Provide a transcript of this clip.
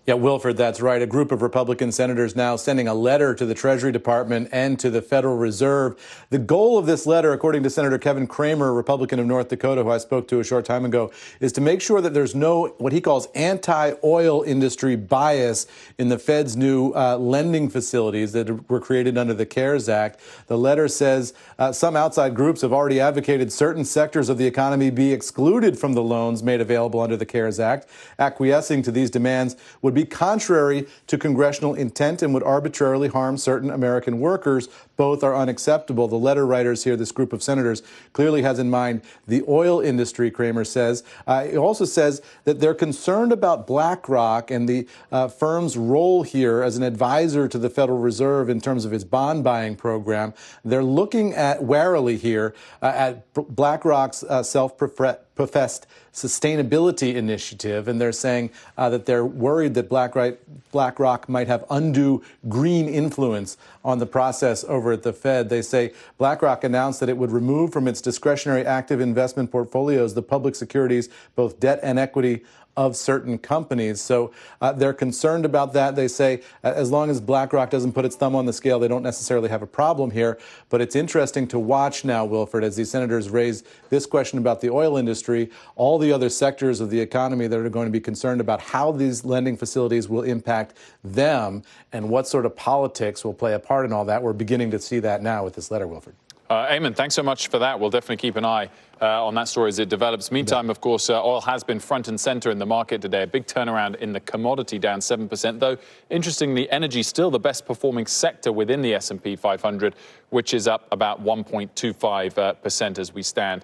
Yeah, Wilford, that's right. A group of Republican senators now sending a letter to the Treasury Department and to the Federal Reserve. The goal of this letter, according to Senator Kevin Cramer, Republican of North Dakota, who I spoke to a short time ago, is to make sure that there's no what he calls anti-oil industry bias in the Fed's new lending facilities that were created under the CARES Act. The letter says some outside groups have already advocated certain sectors of the economy be excluded from the loans made available under the CARES Act. Acquiescing to these demands would be contrary to congressional intent and would arbitrarily harm certain American workers. Both are unacceptable. The letter writers here, this group of senators, clearly has in mind the oil industry, Cramer says. It also says that they're concerned about BlackRock and the firm's role here as an advisor to the Federal Reserve in terms of its bond buying program. They're looking at warily here at BlackRock's self-professed sustainability initiative, and they're saying that they're worried that BlackRock might have undue green influence on the process over at the Fed. They say BlackRock announced that it would remove from its discretionary active investment portfolios the public securities, both debt and equity, of certain companies. So they're concerned about that. They say as long as BlackRock doesn't put its thumb on the scale, they don't necessarily have a problem here. But it's interesting to watch now, Wilford, as these senators raise this question about the oil industry, all the other sectors of the economy that are going to be concerned about how these lending facilities will impact them and what sort of politics will play a part in all that. We're beginning to see that now with this letter, Wilford. Eamon, thanks so much for that. We'll definitely keep an eye on that story as it develops. Meantime, of course, oil has been front and center in the market today. A big turnaround in the commodity, down 7%, though. Interestingly, energy still the best performing sector within the S&P 500, which is up about 1.25% as we stand.